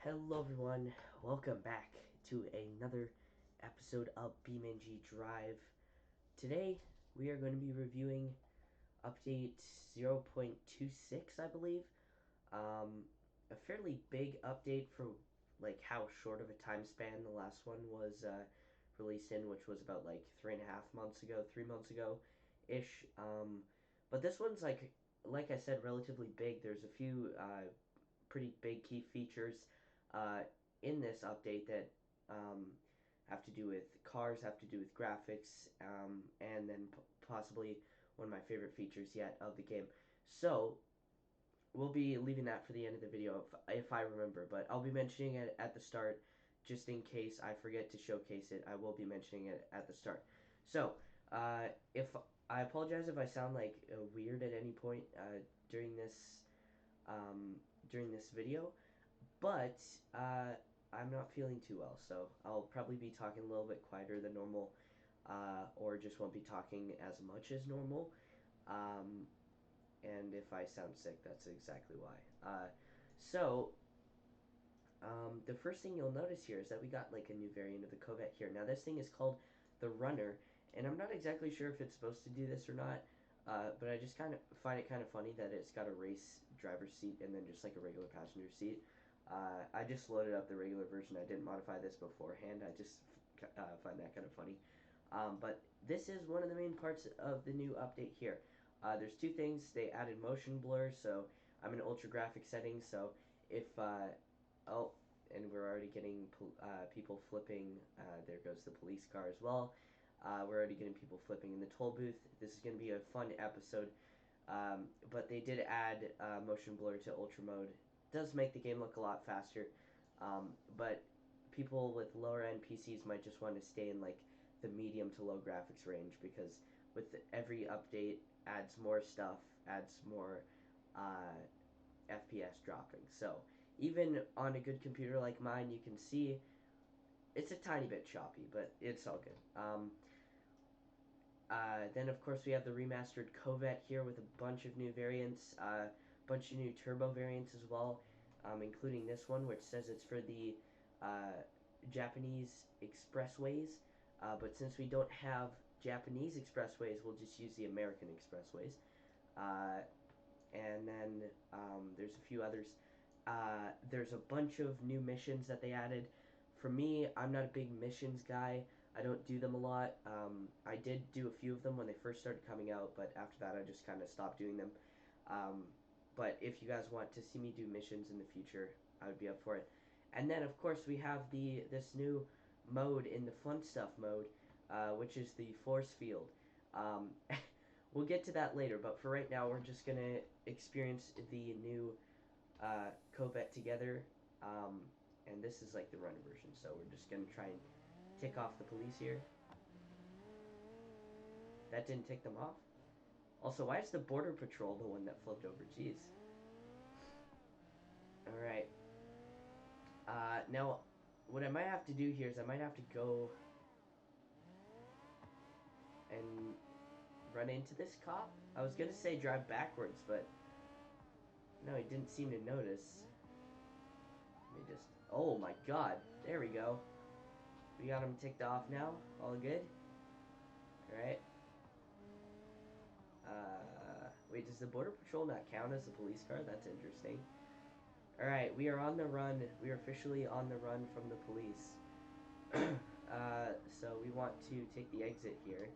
Hello everyone, welcome back to another episode of BeamNG.Drive. Today we are going to be reviewing update 0.26, I believe. A fairly big update for like how short of a time span the last one was released in, which was about like 3.5 months ago, 3 months ago ish. But this one's like I said, relatively big. There's a few pretty big key features uh, in this update that um, have to do with cars, have to do with graphics, and then possibly one of my favorite features yet of the game. So we'll be leaving that for the end of the video if I remember, but I'll be mentioning it at the start just in case I forget to showcase it. I will be mentioning it at the start. So if I apologize if I sound like weird at any point um, during this video, but I'm not feeling too well, so I'll probably be talking a little bit quieter than normal, or just won't be talking as much as normal. Um, and if I sound sick, that's exactly why. So, the first thing you'll notice here is that we got like a new variant of the Corvette here. Now, this thing is called the Runner, and I'm not exactly sure if it's supposed to do this or not. But I just kind of find it kind of funny that it's got a race driver's seat and then just like a regular passenger seat. I just loaded up the regular version. I didn't modify this beforehand. I just find that kind of funny. But this is one of the main parts of the new update here. There's two things. They added motion blur, so I'm in ultra graphic settings. So if oh, and we're already getting people flipping. There goes the police car as well. We're already getting people flipping in the toll booth. This is going to be a fun episode. But they did add motion blur to ultra mode. It does make the game look a lot faster. But people with lower end PCs might just want to stay in like the medium to low graphics range because with every update adds more stuff, adds more uh, FPS dropping. So even on a good computer like mine, you can see it's a tiny bit choppy, but it's all good. Then of course we have the remastered Corvette here with a bunch of new variants, a bunch of new turbo variants as well, including this one which says it's for the uh, Japanese expressways. But since we don't have Japanese expressways, we'll just use the American expressways. Uh, and then there's a few others. There's a bunch of new missions that they added. For me, I'm not a big missions guy. I don't do them a lot. I did do a few of them when they first started coming out, but after that I just kind of stopped doing them. Um, but if you guys want to see me do missions in the future, I would be up for it. And then of course we have this new mode in the fun stuff mode, which is the force field. Um, we'll get to that later, but for right now we're just gonna experience the new Corvette together. Um, and this is like the runner version, so we're just gonna try and tick off the police here. That didn't tick them off. Also, why is the border patrol the one that flipped over? Jeez. Alright. Now, what I might have to do here is I might have to go and run into this cop. I was gonna say drive backwards, but no, he didn't seem to notice. Let me just... Oh my god. There we go. We got him ticked off now. All good? Alright. Wait, does the border patrol not count as a police car? That's interesting. Alright, we are on the run. We are officially on the run from the police. So we want to take the exit here.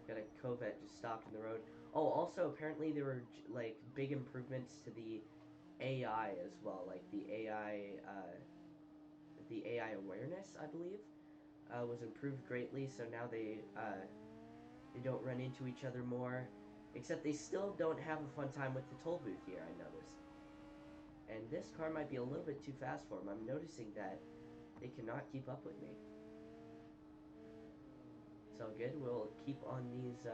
Got a Corvette just stopped in the road. Oh, also, apparently there were, like, big improvements to the AI as well. Like, the AI awareness, I believe, was improved greatly. So now they don't run into each other more. Except they still don't have a fun time with the toll booth here, I noticed. And this car might be a little bit too fast for them. I'm noticing that they cannot keep up with me. It's all good. We'll keep on these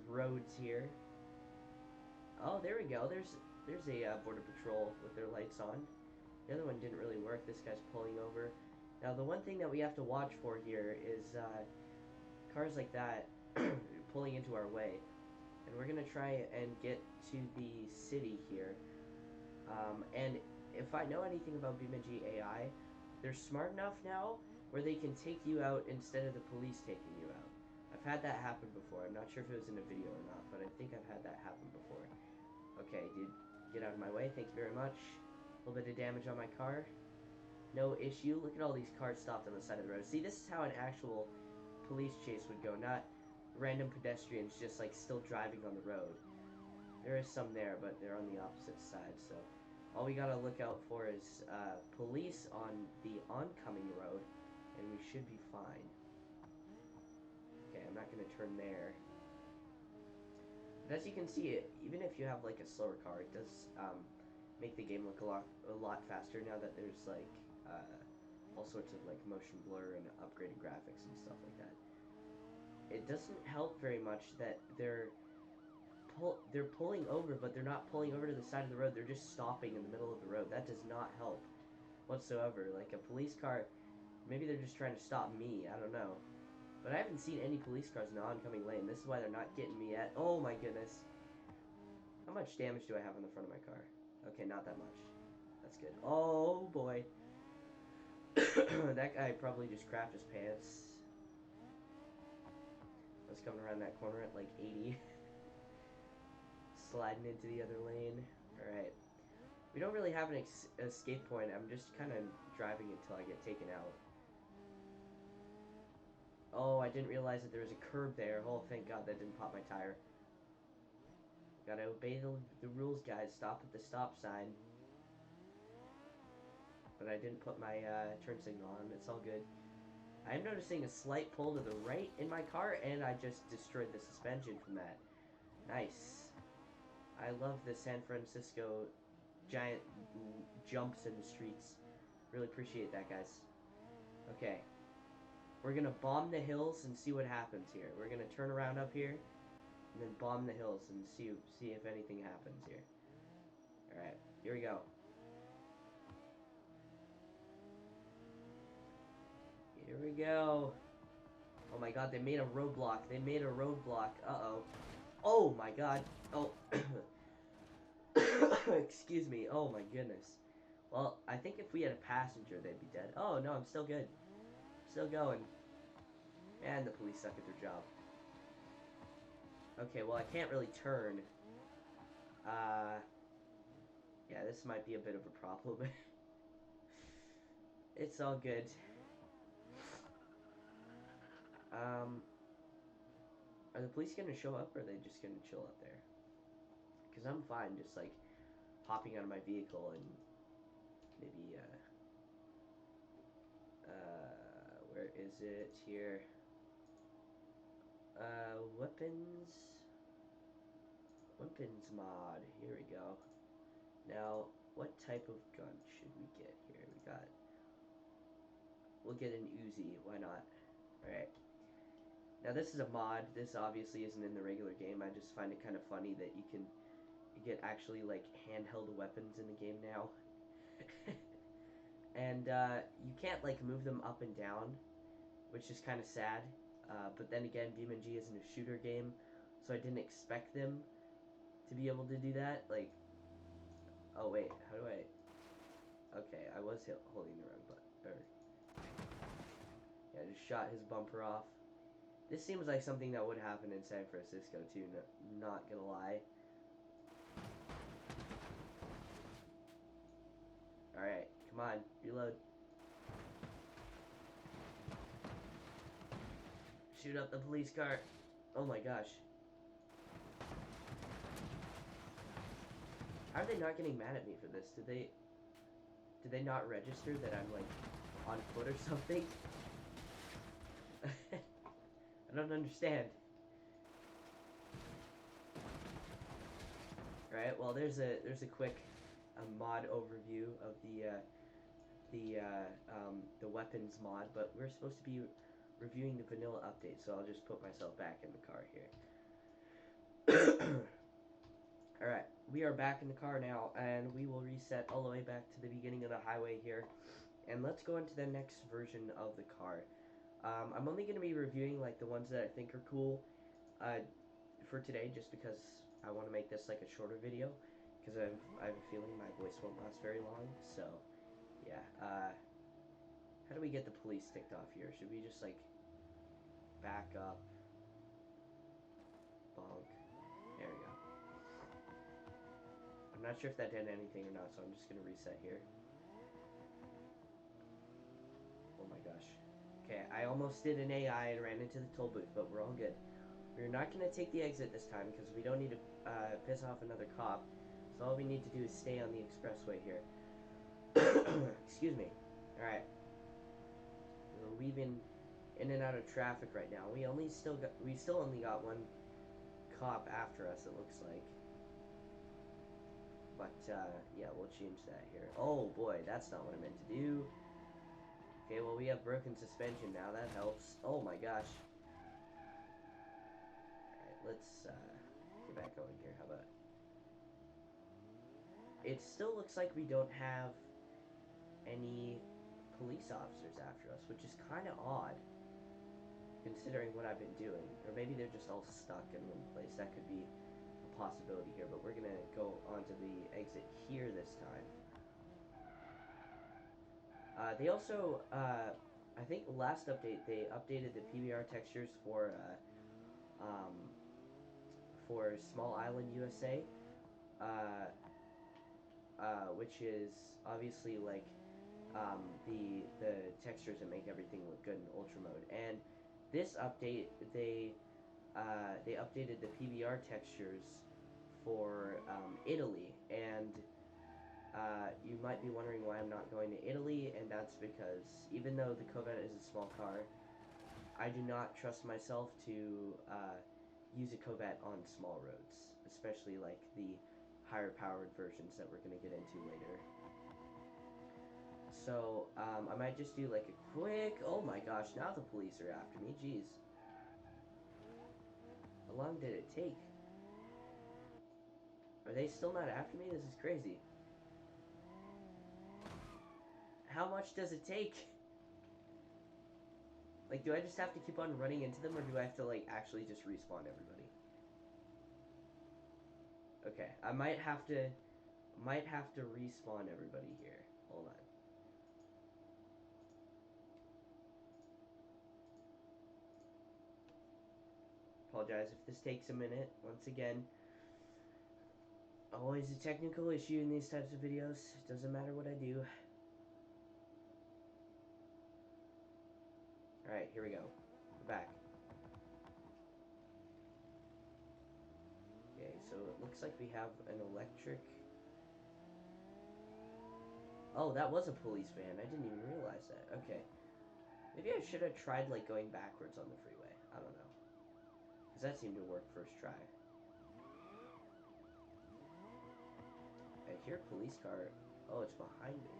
roads here. Oh, there we go. There's a border patrol with their lights on. The other one didn't really work. This guy's pulling over. Now, the one thing that we have to watch for here is cars like that pulling into our way. And we're going to try and get to the city here. And if I know anything about BeamNG AI, they're smart enough now where they can take you out instead of the police taking you out. I've had that happen before. I'm not sure if it was in a video or not, but I think I've had that happen before. Okay, dude, get out of my way. Thank you very much. A little bit of damage on my car. No issue. Look at all these cars stopped on the side of the road. See, this is how an actual police chase would go, not random pedestrians just like still driving on the road. There is some there, but they're on the opposite side, so all we gotta look out for is police on the oncoming road, and we should be fine. Okay, I'm not gonna turn there. But as you can see, even if you have like a slower car, it does make the game look a lot faster now that there's like all sorts of like motion blur and upgraded graphics and stuff like that. It doesn't help very much that they're pulling over, but they're not pulling over to the side of the road. They're just stopping in the middle of the road. That does not help whatsoever. Like a police car, maybe they're just trying to stop me. I don't know. But I haven't seen any police cars in the oncoming lane. This is why they're not getting me yet. Oh my goodness. How much damage do I have on the front of my car? Okay, not that much. That's good. Oh boy. That guy probably just crapped his pants. I was coming around that corner at like 80. Sliding into the other lane. Alright. We don't really have an escape point. I'm just kind of driving until I get taken out. Oh, I didn't realize that there was a curb there. Oh, thank God that didn't pop my tire. Gotta obey the rules, guys. Stop at the stop sign. But I didn't put my turn signal on. It's all good. I'm noticing a slight pull to the right in my car, and I just destroyed the suspension from that. Nice. I love the San Francisco giant jumps in the streets. Really appreciate that, guys. Okay. We're gonna bomb the hills and see what happens here. We're gonna turn around up here and then bomb the hills and see if anything happens here. Alright, here we go. Here we go. Oh my God, they made a roadblock. They made a roadblock. Uh-oh. Oh my God. Oh. Excuse me. Oh my goodness. Well, I think if we had a passenger, they'd be dead. Oh no, I'm still good. Still going. Man, the police suck at their job. Okay, well, I can't really turn. Yeah, this might be a bit of a problem. It's all good. Are the police gonna show up, or are they just gonna chill up there? Because I'm fine just, like, hopping out of my vehicle and maybe, where is it? Here. Weapons mod. Here we go. Now, what type of gun should we get here? We'll get an Uzi. Why not? Alright. Now, this is a mod. This obviously isn't in the regular game. I just find it kind of funny that you get actually, like, handheld weapons in the game now. And, you can't, like, move them up and down, which is kind of sad. But then again, BeamNG isn't a shooter game, so I didn't expect them to be able to do that. Like, oh wait, how do I? Okay, I was holding the wrong button. Yeah, I just shot his bumper off. This seems like something that would happen in San Francisco too. Not gonna lie. All right, come on, reload. Shoot up the police car. Oh my gosh. How are they not getting mad at me for this? Did they not register that I'm, like, on foot or something? I don't understand. Alright, well, there's a quick mod overview of the weapons mod, but we're supposed to be reviewing the vanilla update, so I'll just put myself back in the car here. Alright, we are back in the car now, and we will reset all the way back to the beginning of the highway here, and let's go into the next version of the car. I'm only going to be reviewing, like, the ones that I think are cool for today, just because I want to make this, like, a shorter video, because I have a feeling my voice won't last very long. So, yeah. How do we get the police ticked off here? Should we just, like, back up? Bonk. There we go. I'm not sure if that did anything or not, so I'm just going to reset here. Oh my gosh. Okay, I almost did an AI and ran into the toll booth, but we're all good. We're not going to take the exit this time because we don't need to piss off another cop. So all we need to do is stay on the expressway here. Excuse me. Alright. We're weaving in and out of traffic right now. We still only got one cop after us, it looks like. But yeah, we'll change that here. Oh boy, that's not what I meant to do. Okay, well, we have broken suspension now. That helps. Oh my gosh. Alright, let's get back going here. How about... It still looks like we don't have any police officers after us, which is kind of odd, considering what I've been doing. Or maybe they're just all stuck in one place. That could be a possibility here, but we're going to go onto the exit here this time. They also, I think last update, they updated the PBR textures for Small Island, USA, which is obviously like the textures that make everything look good in Ultra mode. And this update, they updated the PBR textures for Italy, and you might be wondering why I'm not going to Italy, and that's because even though the Corvette is a small car, I do not trust myself to use a Corvette on small roads, especially like the higher powered versions that we're going to get into later. So I might just do like a quick... Oh my gosh, now the police are after me. Jeez. How long did it take? Are they still not after me? This is crazy. How much does it take? Like, do I just have to keep on running into them, or do I have to, like, actually just respawn everybody? Okay, I might have to respawn everybody here. Hold on. Apologize if this takes a minute. Once again, always a technical issue in these types of videos. It doesn't matter what I do. Alright, here we go. We're back. Okay, so it looks like we have an electric... Oh, that was a police van. I didn't even realize that. Okay. Maybe I should have tried, like, going backwards on the freeway. I don't know. Because that seemed to work first try. I hear a police car. Oh, it's behind me.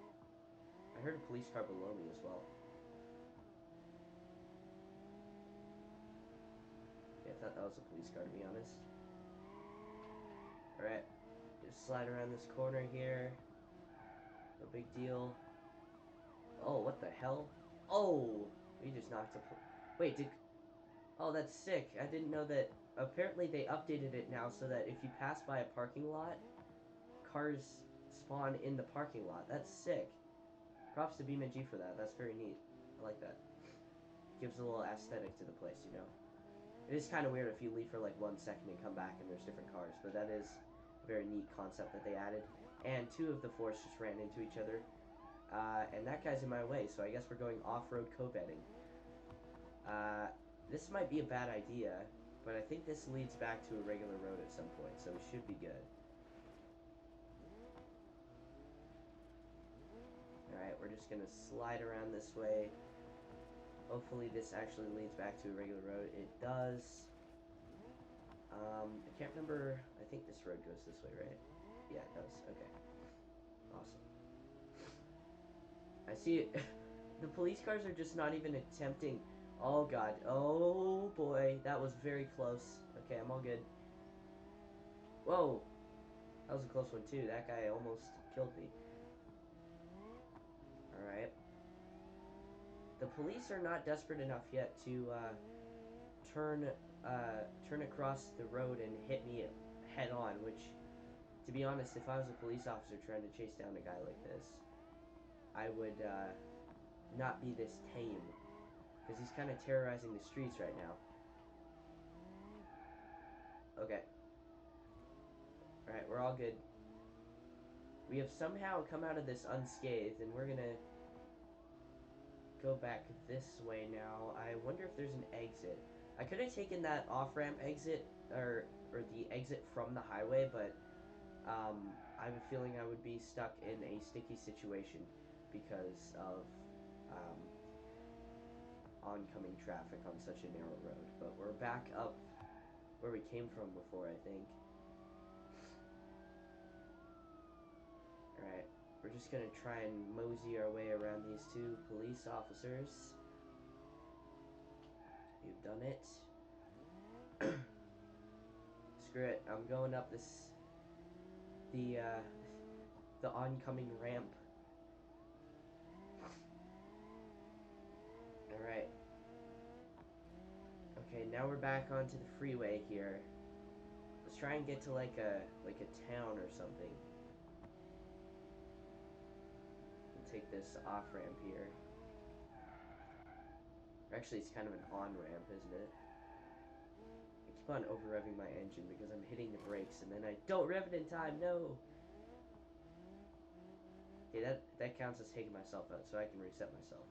I heard a police car below me as well. Yeah, I thought that was a police car, to be honest. Alright. Just slide around this corner here. No big deal. Oh, what the hell? Oh! We just knocked a... Wait, did... Oh, that's sick. I didn't know that... Apparently they updated it now so that if you pass by a parking lot, cars spawn in the parking lot. That's sick. Props to BeamNG for that. That's very neat. I like that. Gives a little aesthetic to the place, you know? It is kind of weird if you leave for like 1 second and come back and there's different cars, but that is a very neat concept that they added. And two of the force just ran into each other. And that guy's in my way, so I guess we're going off-road co-betting. This might be a bad idea, but I think this leads back to a regular road at some point, so we should be good. Alright, we're just going to slide around this way. Hopefully this actually leads back to a regular road. It does. I can't remember. I think this road goes this way, right? Yeah, it does. Okay. Awesome. I see it. The police cars are just not even attempting. Oh, God. Oh, boy. That was very close. Okay, I'm all good. Whoa. That was a close one, too. That guy almost killed me. Alright. The police are not desperate enough yet to turn across the road and hit me head on, which, To be honest, if I was a police officer trying to chase down a guy like this, I would not be this tame, because he's kind of terrorizing the streets right now. Okay. Alright, we're all good. We have somehow come out of this unscathed, and we're gonna go back this way now. I wonder if there's an exit. I could have taken that off-ramp exit, or the exit from the highway, but I have a feeling I would be stuck in a sticky situation because of oncoming traffic on such a narrow road. But we're back up where we came from before, I think. Alright, we're just gonna try and mosey our way around these two police officers. You've done it. Screw it, I'm going up the oncoming ramp. Alright. Okay, now we're back onto the freeway here. Let's try and get to like a town or something. And take this off-ramp here. Actually, it's kind of an on-ramp, isn't it? I keep on over-revving my engine because I'm hitting the brakes and then I don't rev it in time, no! Okay, that counts as taking myself out, so I can reset myself.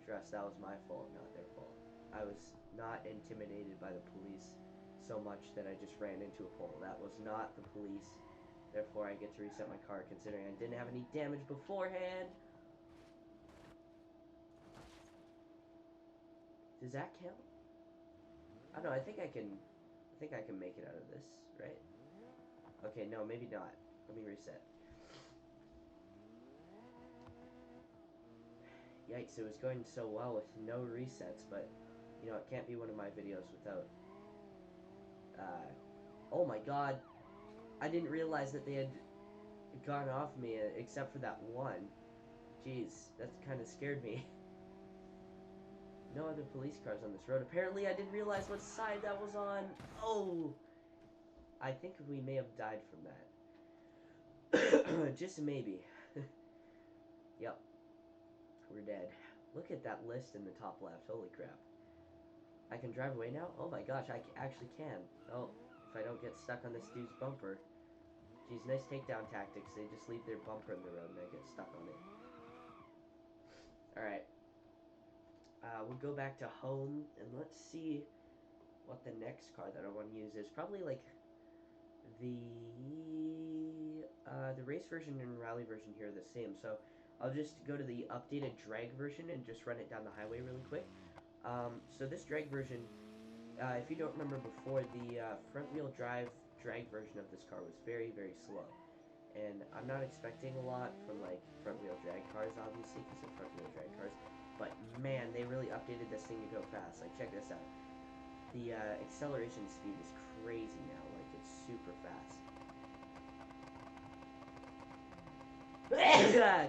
Trust, that was my fault, not their fault. I was not intimidated by the police so much that I just ran into a pole. That was not the police. Therefore, I get to reset my car considering I didn't have any damage beforehand. Does that count? I don't know, I think I can make it out of this, right? Okay, no, maybe not. Let me reset. Yikes, it was going so well with no resets, but, you know, it can't be one of my videos without, oh my god, I didn't realize that they had gone off me, except for that one. Jeez, that kind of scared me. No other police cars on this road. Apparently, I didn't realize what side that was on. Oh! I think we may have died from that. Just maybe. Yep. We're dead. Look at that list in the top left. Holy crap. I can drive away now? Oh my gosh, I actually can. Oh, if I don't get stuck on this dude's bumper. Geez, nice takedown tactics. They just leave their bumper in the road and I get stuck on it. Alright. We'll go back to home and let's see what the next car that I want to use is. Probably like the race version and rally version here are the same. So I'll just go to the updated drag version and just run it down the highway really quick. So this drag version, if you don't remember before, the front-wheel drive drag version of this car was very, very slow. And I'm not expecting a lot from, like, front-wheel drag cars, obviously, because they're front-wheel drag cars. But, man, they really updated this thing to go fast. Like, check this out. The acceleration speed is crazy now. Like, it's super fast.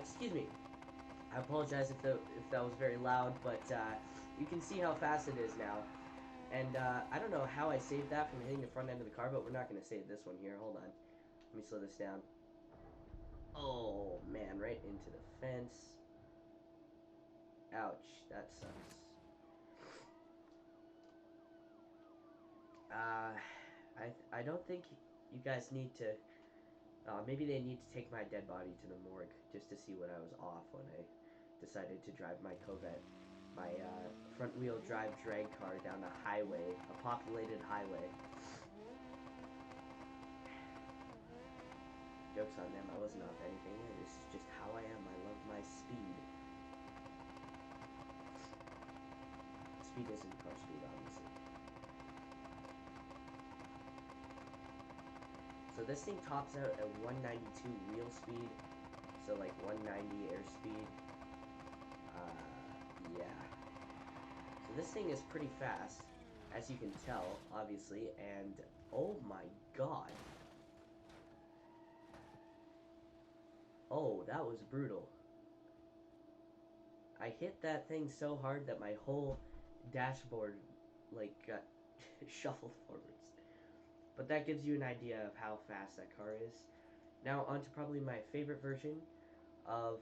Excuse me. I apologize if that was very loud, but you can see how fast it is now. And I don't know how I saved that from hitting the front end of the car, but we're not going to save this one here. Hold on. Let me slow this down. Oh, man, right into the fence. Ouch, that sucks. I don't think you guys need to... maybe they need to take my dead body to the morgue just to see what I was off when I decided to drive my Corvette, my front-wheel drive drag car down a highway, a populated highway. Joke's on them, I wasn't off anything. This is just how I am. I love my speed. Speed isn't car speed, obviously. So this thing tops out at 192 wheel speed, so like 190 airspeed. Yeah. So this thing is pretty fast, as you can tell, obviously, and oh my god. Oh, that was brutal. I hit that thing so hard that my whole dashboard, like, got shuffled forwards. But that gives you an idea of how fast that car is. Now on to probably my favorite version of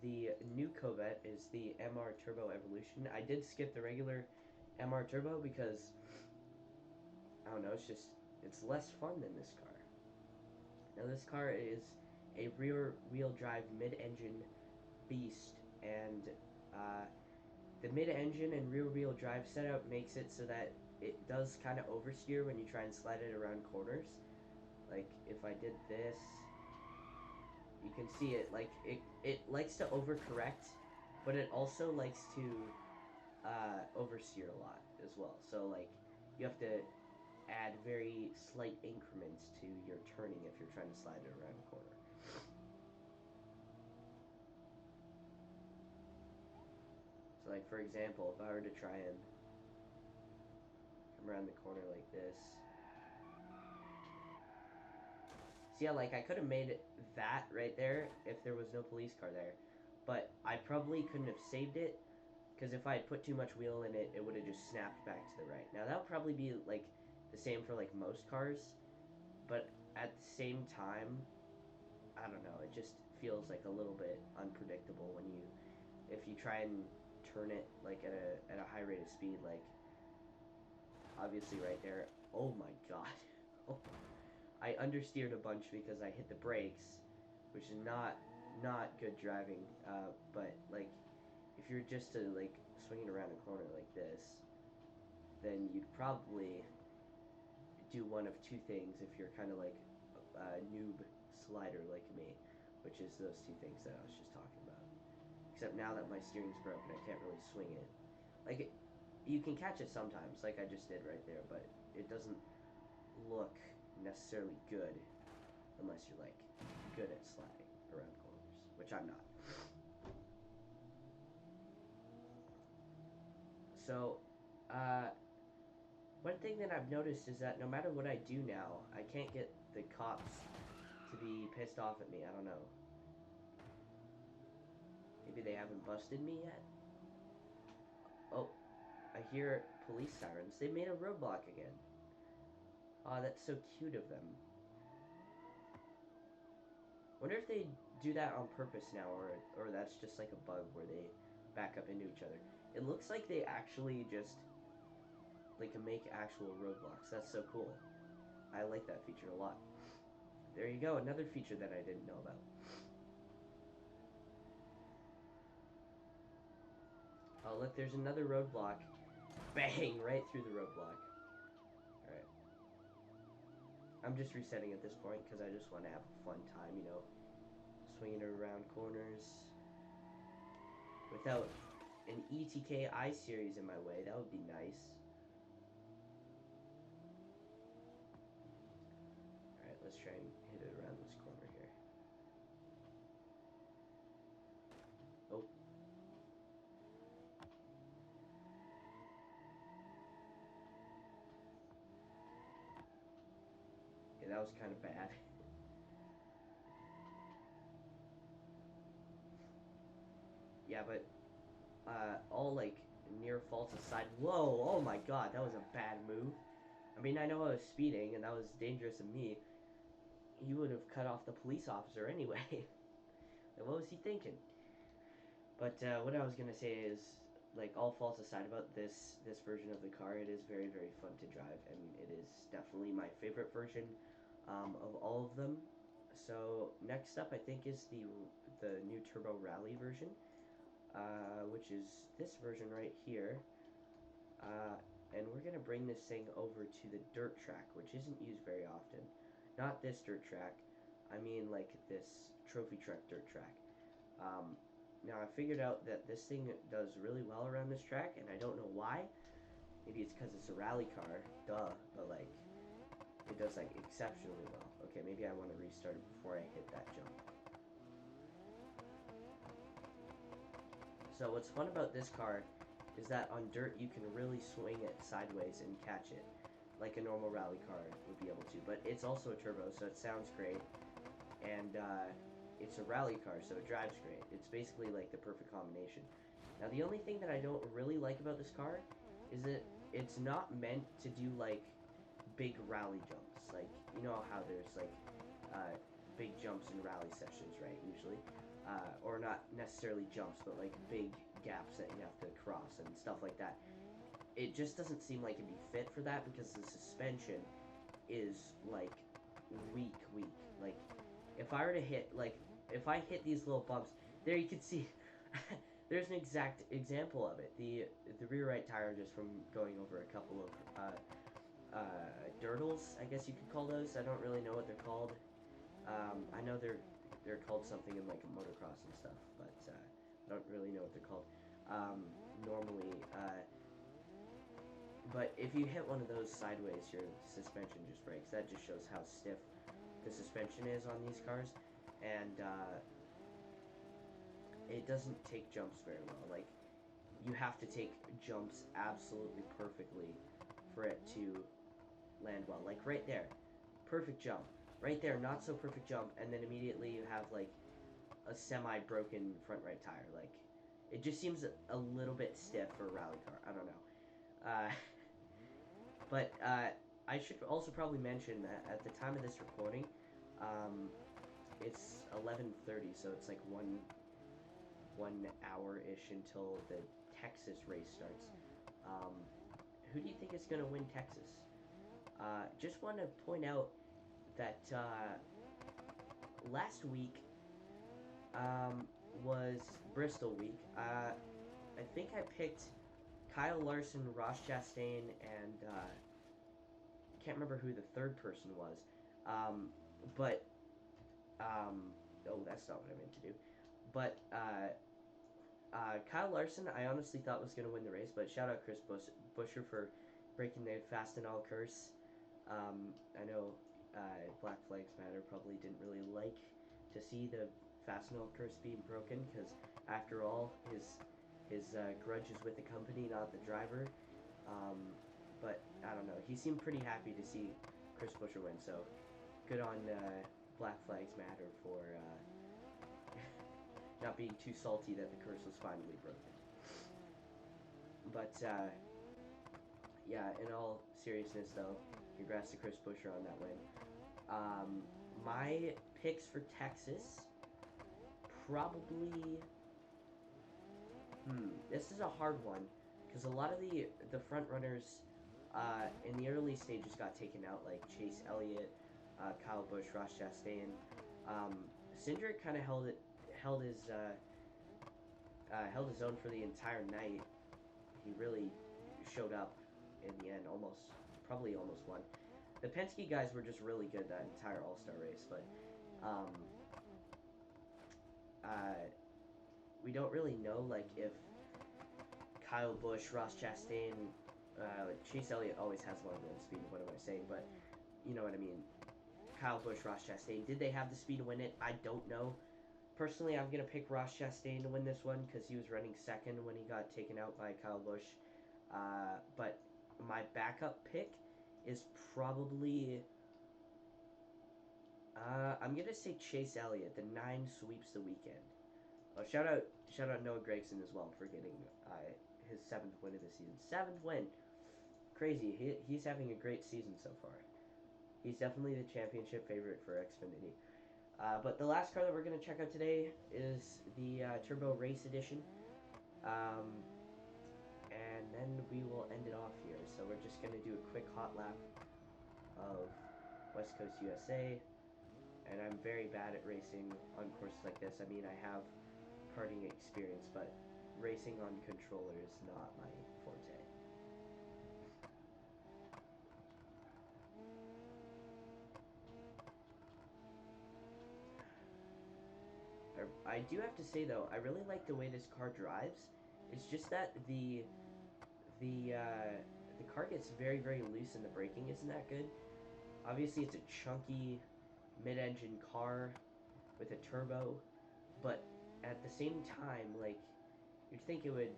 the new Corvette is the MR Turbo Evolution. I did skip the regular MR Turbo because, I don't know, it's less fun than this car. Now this car is a rear wheel drive mid-engine beast, and the mid-engine and rear wheel drive setup makes it so that it does kind of oversteer when you try and slide it around corners. Like if I did this, you can see it, like it likes to overcorrect, but it also likes to oversteer a lot as well. So like you have to add very slight increments to your turning if you're trying to slide it around a corner. So like for example, if I were to try and come around the corner like this, see how like I could have made that right there if there was no police car there, but I probably couldn't have saved it, because if I had put too much wheel in it, it would have just snapped back to the right. Now that would probably be like the same for like most cars, but at the same time, I don't know, it just feels like a little bit unpredictable when you, if you try and turn it like at a high rate of speed, like obviously right there. Oh my god. Oh, I understeered a bunch because I hit the brakes, which is not good driving. But like, if you're just to like swinging around a corner like this, then you'd probably do one of two things if you're kind of like a noob slider like me, which is those two things that I was just talking about. Except now that my steering's broken, I can't really swing it. Like, you can catch it sometimes, like I just did right there, but it doesn't look necessarily good unless you're like good at sliding around corners, which I'm not. So, one thing that I've noticed is that no matter what I do now, I can't get the cops to be pissed off at me. I don't know. Maybe they haven't busted me yet? Oh, I hear police sirens. They made a roadblock again. Aw, that's so cute of them. Wonder if they do that on purpose now, or that's just like a bug where they back up into each other. It looks like they actually just like can make actual roadblocks. That's so cool. I like that feature a lot. There you go, another feature that I didn't know about. Oh look, there's another roadblock. Bang! Right through the roadblock. Alright. I'm just resetting at this point because I just want to have a fun time, you know, swinging around corners without an ETK I-Series in my way. That would be nice. Alright, let's try and hit it around this corner here. Oh. Yeah, that was kind of bad. Yeah, but all like near falls aside. Whoa! Oh my god, that was a bad move. I mean, I know I was speeding and that was dangerous of me. You would have cut off the police officer anyway. Like, what was he thinking? But what I was gonna say is, like, all faults aside about this version of the car, it is very fun to drive, and it is definitely my favorite version of all of them. So next up, I think, is the new Turbo Rally version, which is this version right here. And we're gonna bring this thing over to the dirt track, which isn't used very often. Not this dirt track. I mean, like this trophy truck dirt track. Now I figured out that this thing does really well around this track, and I don't know why. Maybe it's because it's a rally car, duh. But like, it does like exceptionally well. Okay, maybe I want to restart it before I hit that jump. So what's fun about this car is that on dirt you can really swing it sideways and catch it, like a normal rally car would be able to. But it's also a turbo, so it sounds great, and it's a rally car, so it drives great. It's basically like the perfect combination. Now the only thing that I don't really like about this car is that it's not meant to do like big rally jumps. jumps. Like, you know how there's like big jumps in rally sessions, right? Usually, or not necessarily jumps, but like big gaps that you have to cross and stuff like that. It just doesn't seem like it'd be fit for that because the suspension is like weak. Like, if I were to hit, like, if I hit these little bumps, there you can see. There's an exact example of it. The rear right tire, just from going over a couple of dirtles, I guess you could call those. I don't really know what they're called. I know they're called something in like a motocross and stuff, but I don't really know what they're called normally. But if you hit one of those sideways, your suspension just breaks. That just shows how stiff the suspension is on these cars, and it doesn't take jumps very well. Like, you have to take jumps absolutely perfectly for it to land well. Like right there, perfect jump. Right there, not so perfect jump, and then immediately you have like a semi-broken front right tire. Like, it just seems a little bit stiff for a rally car. I don't know. But I should also probably mention that at the time of this recording, it's 11:30, so it's like 1 hour-ish until the Texas race starts. Who do you think is going to win Texas? Just want to point out that last week was Bristol week. I think I picked Kyle Larson, Ross Chastain, and can't remember who the third person was. But oh, that's not what I meant to do. But Kyle Larson, I honestly thought was going to win the race, but shout out Chris Buescher for breaking the Fast and All curse. I know Black Flags Matter probably didn't really like to see the Fast and All curse being broken, because after all, his grudge is with the company, not the driver. But I don't know. He seemed pretty happy to see Chris Buescher win, so good on Black Flags Matter for not being too salty that the curse was finally broken. But yeah, in all seriousness though, congrats to Chris Buescher on that win. My picks for Texas, probably, this is a hard one, because a lot of the front runners in the early stages got taken out, like Chase Elliott, Kyle Busch, Ross Chastain. Cindric kind of held his own for the entire night. He really showed up in the end, probably almost won. The Penske guys were just really good that entire All-Star race, but we don't really know, like, if Kyle Busch, Ross Chastain, Chase Elliott always has one of the speed. What am I saying? But you know what I mean. Kyle Busch, Ross Chastain, did they have the speed to win it? I don't know. Personally, I'm going to pick Ross Chastain to win this one because he was running second when he got taken out by Kyle Busch. But my backup pick is probably... I'm going to say Chase Elliott. The 9 sweeps the weekend. Oh, shout out Noah Gragson as well for getting his 7th win of the season. 7th win! Crazy. He's having a great season so far. He's definitely the championship favorite for Xfinity. But the last car that we're going to check out today is the Turbo Race Edition. And then we will end it off here. So we're just going to do a quick hot lap of West Coast USA. And I'm very bad at racing on courses like this. I mean, I have karting experience, but racing on controller is not my forte. I do have to say though, I really like the way this car drives. It's just that the car gets very, very loose and the braking isn't that good. Obviously, it's a chunky mid-engine car with a turbo, but at the same time, like, you'd think it would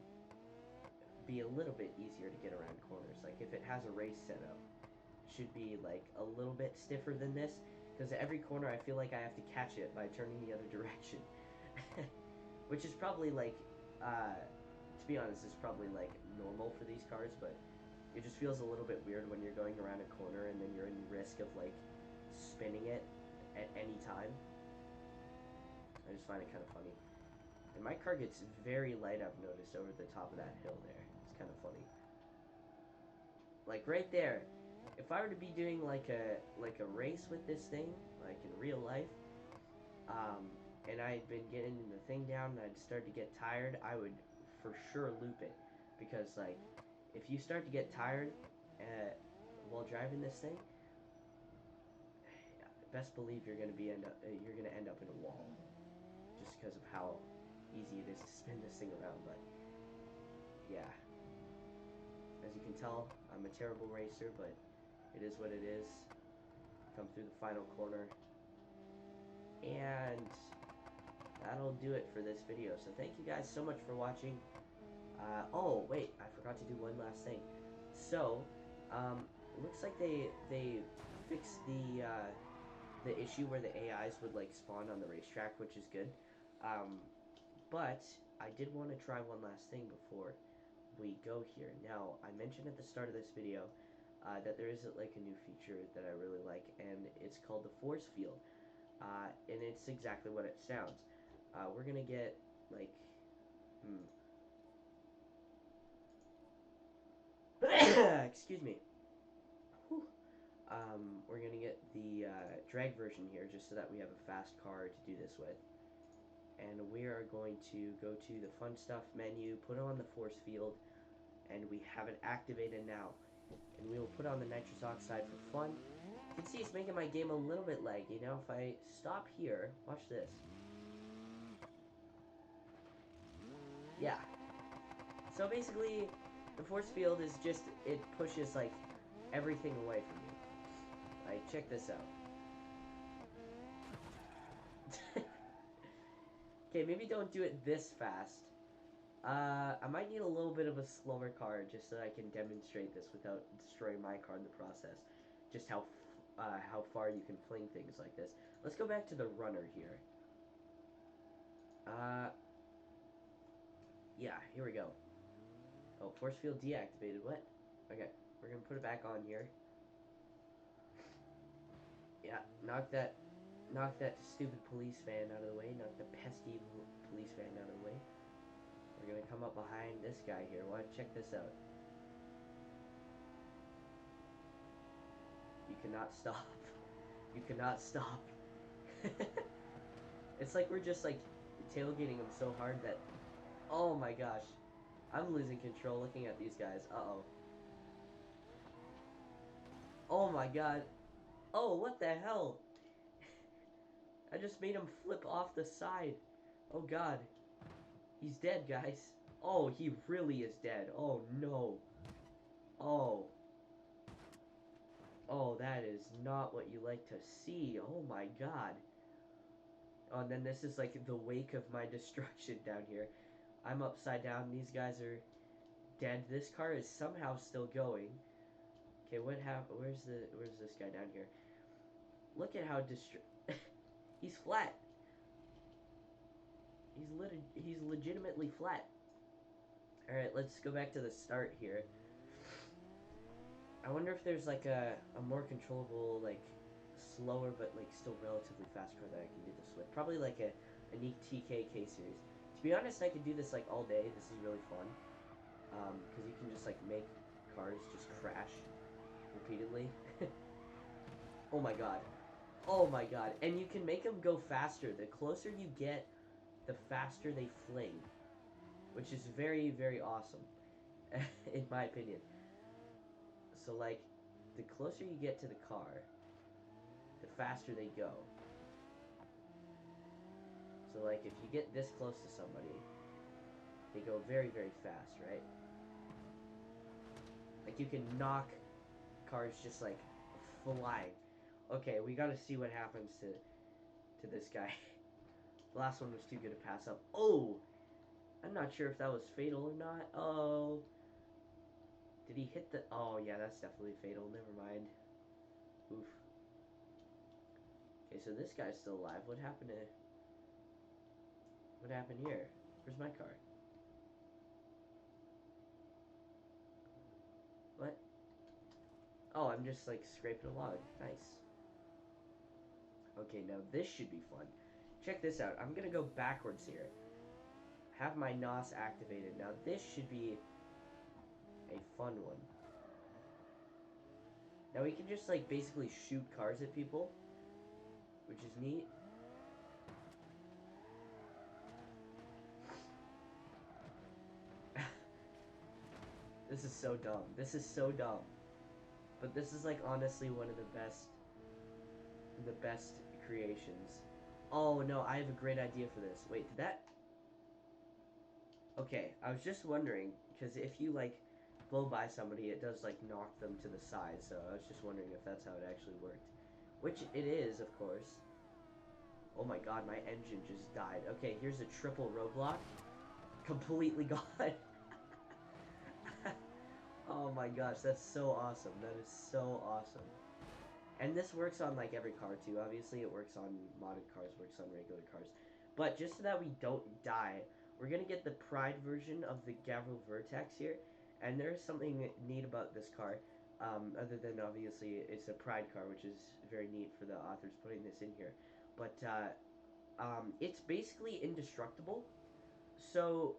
be a little bit easier to get around corners. Like, if it has a race setup, it should be like a little bit stiffer than this, because at every corner I feel like I have to catch it by turning the other direction. Which is probably like, to be honest, is probably like normal for these cars, but it just feels a little bit weird when you're going around a corner and then you're in risk of like spinning it at any time. I just find it kind of funny. And my car gets very light, I've noticed, over the top of that hill there. It's kind of funny. Like right there, if I were to be doing like a race with this thing, like in real life, and I had been getting the thing down and I'd start to get tired, I would for sure loop it. Because like, if you start to get tired while driving this thing, best believe you're gonna end up in a wall, just because of how easy it is to spin this thing around. But yeah, as you can tell, I'm a terrible racer, but it is what it is. Come through the final corner, and that'll do it for this video. So thank you guys so much for watching. Oh wait, I forgot to do one last thing. So it looks like they fixed the issue where the AIs would like spawn on the racetrack, which is good. But I did want to try one last thing before we go here. Now, I mentioned at the start of this video that there is like a new feature that I really like, and it's called the force field. And it's exactly what it sounds. We're gonna get like excuse me. Whew. We're gonna get the drag version here, just so that we have a fast car to do this with. And we are going to go to the fun stuff menu, put on the force field, and we have it activated now. And we will put on the nitrous oxide for fun. You can see it's making my game a little bit laggy. Now if I stop here, watch this. Yeah. So basically, the force field is just, it pushes like everything away from you. Like, check this out. Okay, maybe don't do it this fast. I might need a little bit of a slower car just so I can demonstrate this without destroying my car in the process. Just how far you can fling things like this. Let's go back to the runner here. Yeah, here we go. Oh, force field deactivated. What? Okay, we're gonna put it back on here. Yeah, knock that stupid police van out of the way. Knock the pesky police van out of the way. We're gonna come up behind this guy here. Check this out. You cannot stop. You cannot stop. It's like we're just like tailgating him so hard that, oh my gosh, I'm losing control looking at these guys. Uh-oh. Oh my god. Oh, what the hell? I just made him flip off the side. Oh god. He's dead, guys. Oh, he really is dead. Oh no. Oh. Oh, that is not what you like to see. Oh my god. Oh, and then this is like the wake of my destruction down here. I'm upside down. These guys are dead. This car is somehow still going. Okay, what happened? Where's this guy down here? Look at how he's flat. He's legitimately flat. All right, let's go back to the start here. I wonder if there's like a more controllable, like slower but like still relatively fast car that I can do this with. Probably like a neat TKK series. To be honest, I could do this like all day. This is really fun. Because you can just like make cars just crash repeatedly. Oh my god. Oh my god. And you can make them go faster. The closer you get, the faster they fling. Which is very, very awesome. In my opinion. So like, the closer you get to the car, the faster they go. So like, if you get this close to somebody, they go very, very fast, right? Like, you can knock cars just like flying. Okay, we gotta see what happens to this guy. The last one was too good to pass up. Oh! I'm not sure if that was fatal or not. Oh. Did he hit the... Oh, yeah, that's definitely fatal. Never mind. Oof. Okay, so this guy's still alive. What happened here? Where's my car? What? Oh, I'm just like scraping a log. Nice. Okay, now this should be fun. Check this out. I'm gonna go backwards here. Have my NOS activated. Now this should be a fun one. Now we can just like basically shoot cars at people, which is neat. This is so dumb. This is so dumb. But this is like honestly one of the best creations. Oh no, I have a great idea for this. Wait, did that? Okay, I was just wondering because if you like blow by somebody, it does like knock them to the side. So I was just wondering if that's how it actually worked, which it is, of course. Oh my god, my engine just died. Okay, here's a triple roadblock. Completely gone. Oh my gosh, that's so awesome. That is so awesome. And this works on like every car too. Obviously, it works on modded cars, works on regular cars. But just so that we don't die, we're gonna get the Pride version of the Gavril Vertex here. And there's something neat about this car, other than obviously it's a Pride car, which is very neat for the authors putting this in here. But it's basically indestructible. So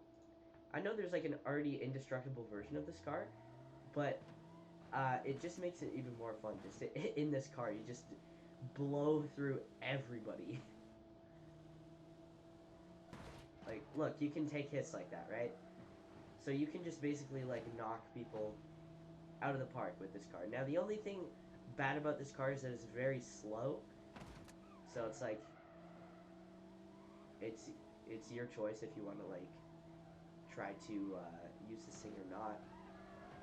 I know there's like an already indestructible version of this car, but it just makes it even more fun. Just in this car, you just blow through everybody. Like, look, you can take hits like that, right? So you can just basically like knock people out of the park with this car. Now the only thing bad about this car is that it's very slow. So it's like it's it's your choice if you want to like try to use this thing or not.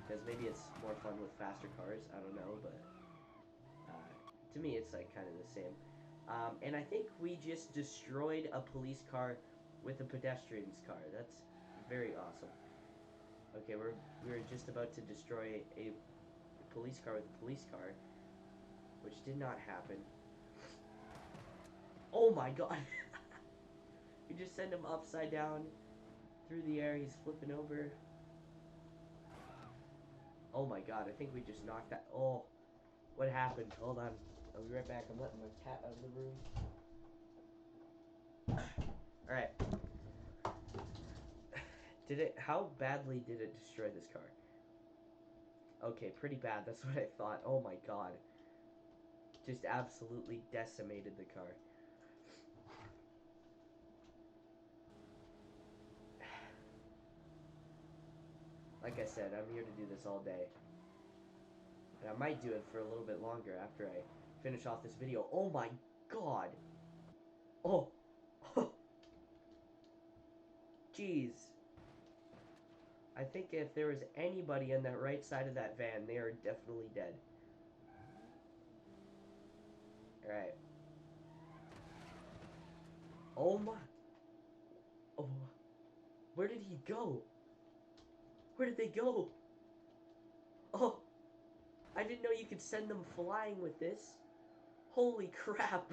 Because maybe it's more fun with faster cars. I don't know, but to me, it's like kind of the same. And I think we just destroyed a police car with a pedestrian's car. That's very awesome. Okay, we're just about to destroy a police car with a police car, which did not happen. Oh my god! You just send him upside down through the air. He's flipping over. Oh my god! I think we just knocked that. Oh, what happened? Hold on. I'll be right back. I'm letting my cat out of the room. Alright. How badly did it destroy this car? Okay, pretty bad. That's what I thought. Oh my god. Just absolutely decimated the car. Like I said, I'm here to do this all day. And I might do it for a little bit longer after I finish off this video. Oh my god. Oh. Jeez. I think if there was anybody on the right side of that van, they are definitely dead. Alright. Oh my. Oh. Where did he go? Where did they go? Oh. I didn't know you could send them flying with this. Holy crap.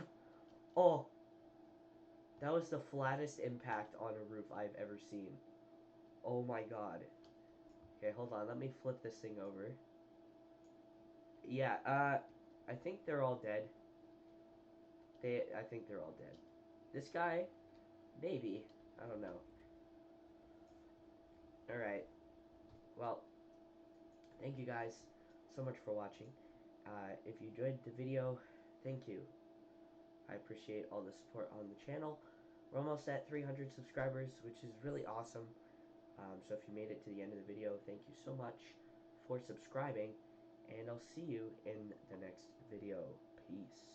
Oh. That was the flattest impact on a roof I've ever seen. Oh my god. Okay, hold on. Let me flip this thing over. Yeah, I think they're all dead. I think they're all dead. This guy, maybe. I don't know. Alright. Well, thank you guys so much for watching. If you enjoyed the video, thank you. I appreciate all the support on the channel. We're almost at 300 subscribers, which is really awesome. So if you made it to the end of the video, thank you so much for subscribing, and I'll see you in the next video. Peace.